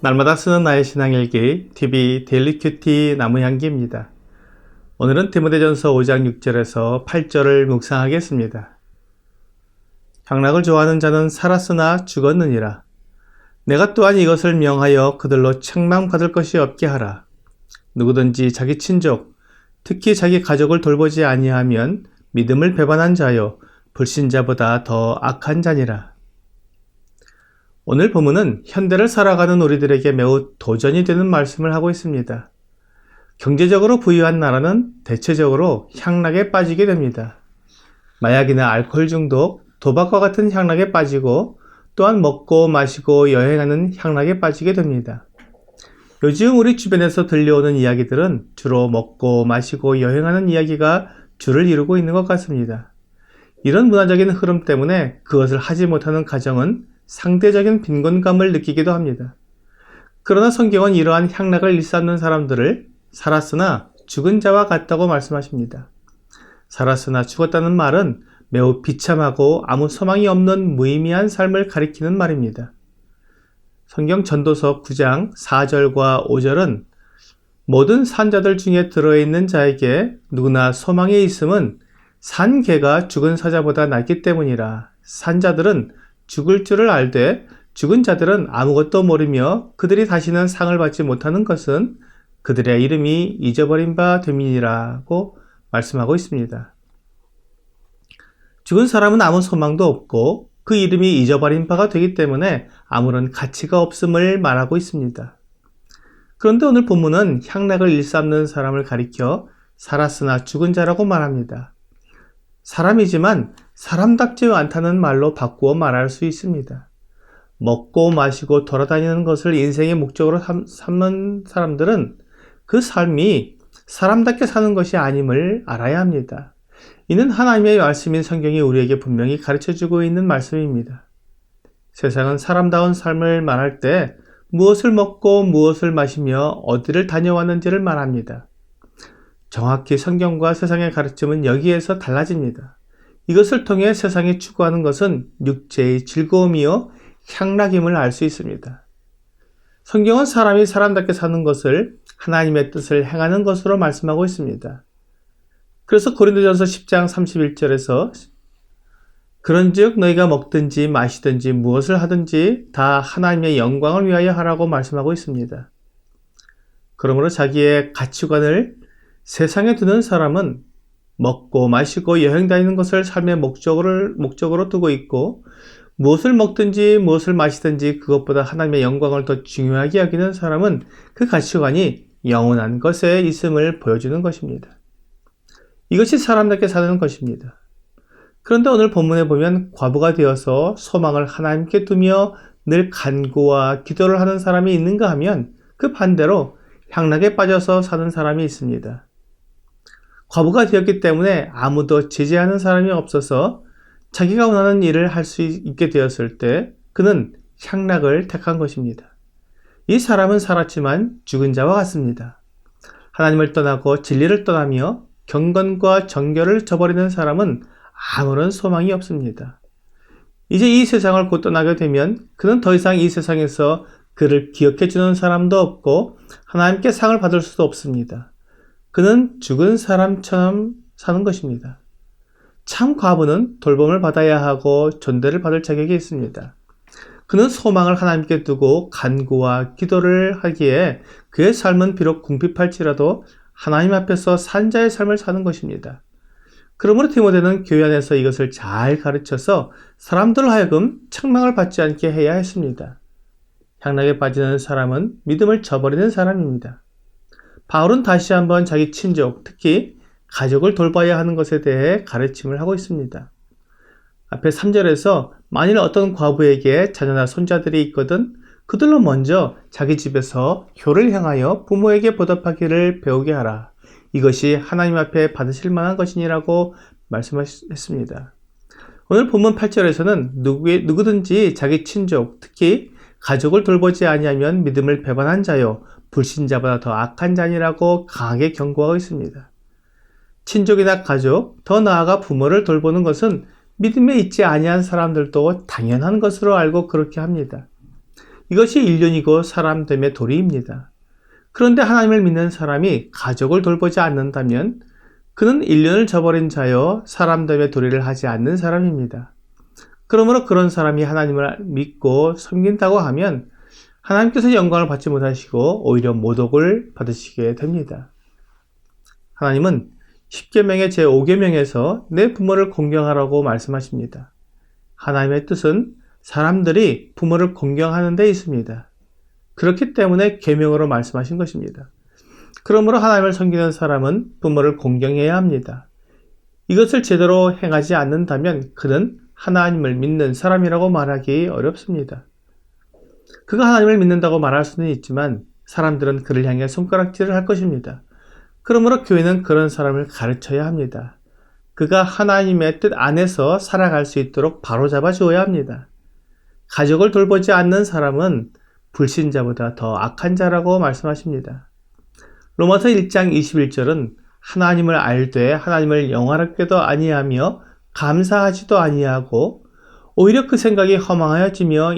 날마다 쓰는 나의 신앙일기 TV 데일리 큐티 나무향기입니다. 오늘은 디모데전서 5장 6절에서 8절을 묵상하겠습니다. 향락을 좋아하는 자는 살았으나 죽었느니라. 내가 또한 이것을 명하여 그들로 책망받을 것이 없게 하라. 누구든지 자기 친족, 특히 자기 가족을 돌보지 아니하면 믿음을 배반한 자요 불신자보다 더 악한 자니라. 오늘 본문은 현대를 살아가는 우리들에게 매우 도전이 되는 말씀을 하고 있습니다. 경제적으로 부유한 나라는 대체적으로 향락에 빠지게 됩니다. 마약이나 알코올 중독, 도박과 같은 향락에 빠지고 또한 먹고 마시고 여행하는 향락에 빠지게 됩니다. 요즘 우리 주변에서 들려오는 이야기들은 주로 먹고 마시고 여행하는 이야기가 주를 이루고 있는 것 같습니다. 이런 문화적인 흐름 때문에 그것을 하지 못하는 가정은 상대적인 빈곤감을 느끼기도 합니다. 그러나 성경은 이러한 향락을 일삼는 사람들을 살았으나 죽은 자와 같다고 말씀하십니다. 살았으나 죽었다는 말은 매우 비참하고 아무 소망이 없는 무의미한 삶을 가리키는 말입니다. 성경 전도서 9장 4절과 5절은 모든 산자들 중에 들어있는 자에게 누구나 소망이 있음은 산 개가 죽은 사자보다 낫기 때문이라. 산자들은 죽을 줄을 알되 죽은 자들은 아무것도 모르며 그들이 다시는 상을 받지 못하는 것은 그들의 이름이 잊어버린 바 됨이니라고 말씀하고 있습니다. 죽은 사람은 아무 소망도 없고 그 이름이 잊어버린 바가 되기 때문에 아무런 가치가 없음을 말하고 있습니다. 그런데 오늘 본문은 향락을 일삼는 사람을 가리켜 살았으나 죽은 자라고 말합니다. 사람이지만 사람답지 않다는 말로 바꾸어 말할 수 있습니다. 먹고 마시고 돌아다니는 것을 인생의 목적으로 삼는 사람들은 그 삶이 사람답게 사는 것이 아님을 알아야 합니다. 이는 하나님의 말씀인 성경이 우리에게 분명히 가르쳐주고 있는 말씀입니다. 세상은 사람다운 삶을 말할 때 무엇을 먹고 무엇을 마시며 어디를 다녀왔는지를 말합니다. 정확히 성경과 세상의 가르침은 여기에서 달라집니다. 이것을 통해 세상이 추구하는 것은 육체의 즐거움이요 향락임을 알 수 있습니다. 성경은 사람이 사람답게 사는 것을 하나님의 뜻을 행하는 것으로 말씀하고 있습니다. 그래서 고린도전서 10장 31절에서 그런즉 너희가 먹든지 마시든지 무엇을 하든지 다 하나님의 영광을 위하여 하라고 말씀하고 있습니다. 그러므로 자기의 가치관을 세상에 두는 사람은 먹고 마시고 여행 다니는 것을 삶의 목적으로 두고 있고 무엇을 먹든지 무엇을 마시든지 그것보다 하나님의 영광을 더 중요하게 여기는 사람은 그 가치관이 영원한 것에 있음을 보여주는 것입니다. 이것이 사람답게 사는 것입니다. 그런데 오늘 본문에 보면 과부가 되어서 소망을 하나님께 두며 늘 간구와 기도를 하는 사람이 있는가 하면 그 반대로 향락에 빠져서 사는 사람이 있습니다. 과부가 되었기 때문에 아무도 제재하는 사람이 없어서 자기가 원하는 일을 할 수 있게 되었을 때 그는 향락을 택한 것입니다. 이 사람은 살았지만 죽은 자와 같습니다. 하나님을 떠나고 진리를 떠나며 경건과 정결을 저버리는 사람은 아무런 소망이 없습니다. 이제 이 세상을 곧 떠나게 되면 그는 더 이상 이 세상에서 그를 기억해 주는 사람도 없고 하나님께 상을 받을 수도 없습니다. 그는 죽은 사람처럼 사는 것입니다. 참 과부는 돌봄을 받아야 하고 존대를 받을 자격이 있습니다. 그는 소망을 하나님께 두고 간구와 기도를 하기에 그의 삶은 비록 궁핍할지라도 하나님 앞에서 산자의 삶을 사는 것입니다. 그러므로 디모데는 교회 안에서 이것을 잘 가르쳐서 사람들로 하여금 책망을 받지 않게 해야 했습니다. 향락에 빠지는 사람은 믿음을 저버리는 사람입니다. 바울은 다시 한번 자기 친족, 특히 가족을 돌봐야 하는 것에 대해 가르침을 하고 있습니다. 앞에 3절에서 만일 어떤 과부에게 자녀나 손자들이 있거든 그들로 먼저 자기 집에서 효를 향하여 부모에게 보답하기를 배우게 하라. 이것이 하나님 앞에 받으실 만한 것이니라고 말씀하셨습니다. 오늘 본문 8절에서는 누구든지 자기 친족, 특히 가족을 돌보지 아니하면 믿음을 배반한 자요 불신자보다 더 악한 자니라고 강하게 경고하고 있습니다. 친족이나 가족, 더 나아가 부모를 돌보는 것은 믿음에 있지 아니한 사람들도 당연한 것으로 알고 그렇게 합니다. 이것이 인륜이고 사람됨의 도리입니다. 그런데 하나님을 믿는 사람이 가족을 돌보지 않는다면 그는 인륜을 저버린 자여 사람됨의 도리를 하지 않는 사람입니다. 그러므로 그런 사람이 하나님을 믿고 섬긴다고 하면 하나님께서 영광을 받지 못하시고 오히려 모독을 받으시게 됩니다. 하나님은 10계명의 제5계명에서 내 부모를 공경하라고 말씀하십니다. 하나님의 뜻은 사람들이 부모를 공경하는 데 있습니다. 그렇기 때문에 계명으로 말씀하신 것입니다. 그러므로 하나님을 섬기는 사람은 부모를 공경해야 합니다. 이것을 제대로 행하지 않는다면 그는 하나님을 믿는 사람이라고 말하기 어렵습니다. 그가 하나님을 믿는다고 말할 수는 있지만 사람들은 그를 향해 손가락질을 할 것입니다. 그러므로 교회는 그런 사람을 가르쳐야 합니다. 그가 하나님의 뜻 안에서 살아갈 수 있도록 바로잡아 주어야 합니다. 가족을 돌보지 않는 사람은 불신자보다 더 악한 자라고 말씀하십니다. 로마서 1장 21절은 하나님을 알되 하나님을 영화롭게도 아니하며 감사하지도 아니하고 오히려 그 생각이 허망하여지며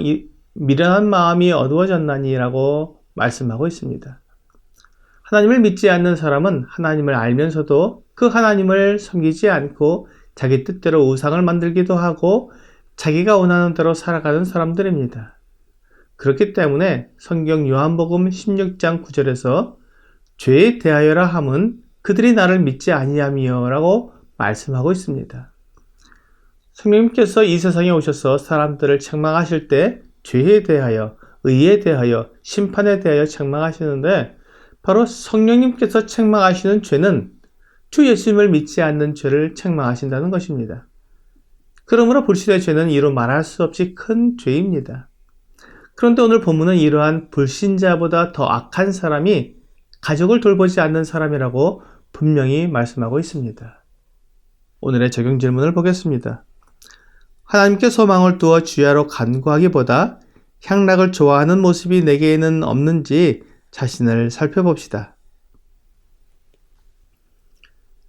미련한 마음이 어두워졌나니라고 말씀하고 있습니다. 하나님을 믿지 않는 사람은 하나님을 알면서도 그 하나님을 섬기지 않고 자기 뜻대로 우상을 만들기도 하고 자기가 원하는 대로 살아가는 사람들입니다. 그렇기 때문에 성경 요한복음 16장 9절에서 죄에 대하여라 함은 그들이 나를 믿지 아니하며 라고 말씀하고 있습니다. 성령님께서 이 세상에 오셔서 사람들을 책망하실 때 죄에 대하여, 의에 대하여, 심판에 대하여 책망하시는데 바로 성령님께서 책망하시는 죄는 주 예수님을 믿지 않는 죄를 책망하신다는 것입니다. 그러므로 불신의 죄는 이루 말할 수 없이 큰 죄입니다. 그런데 오늘 본문은 이러한 불신자보다 더 악한 사람이 가족을 돌보지 않는 사람이라고 분명히 말씀하고 있습니다. 오늘의 적용 질문을 보겠습니다. 하나님께 소망을 두어 주야로 간구하기보다 향락을 좋아하는 모습이 내게는 없는지 자신을 살펴봅시다.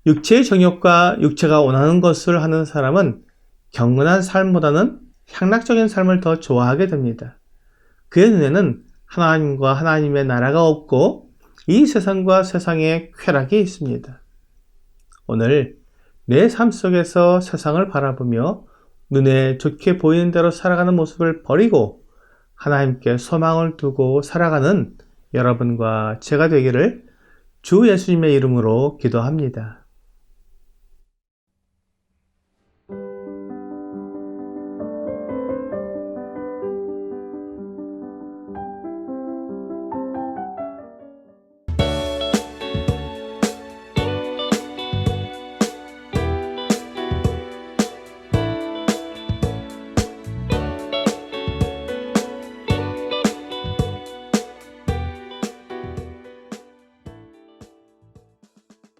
육체의 정욕과 육체가 원하는 것을 하는 사람은 경건한 삶보다는 향락적인 삶을 더 좋아하게 됩니다. 그의 눈에는 하나님과 하나님의 나라가 없고 이 세상과 세상의 쾌락이 있습니다. 오늘 내 삶 속에서 세상을 바라보며 눈에 좋게 보이는 대로 살아가는 모습을 버리고 하나님께 소망을 두고 살아가는 여러분과 제가 되기를 주 예수님의 이름으로 기도합니다.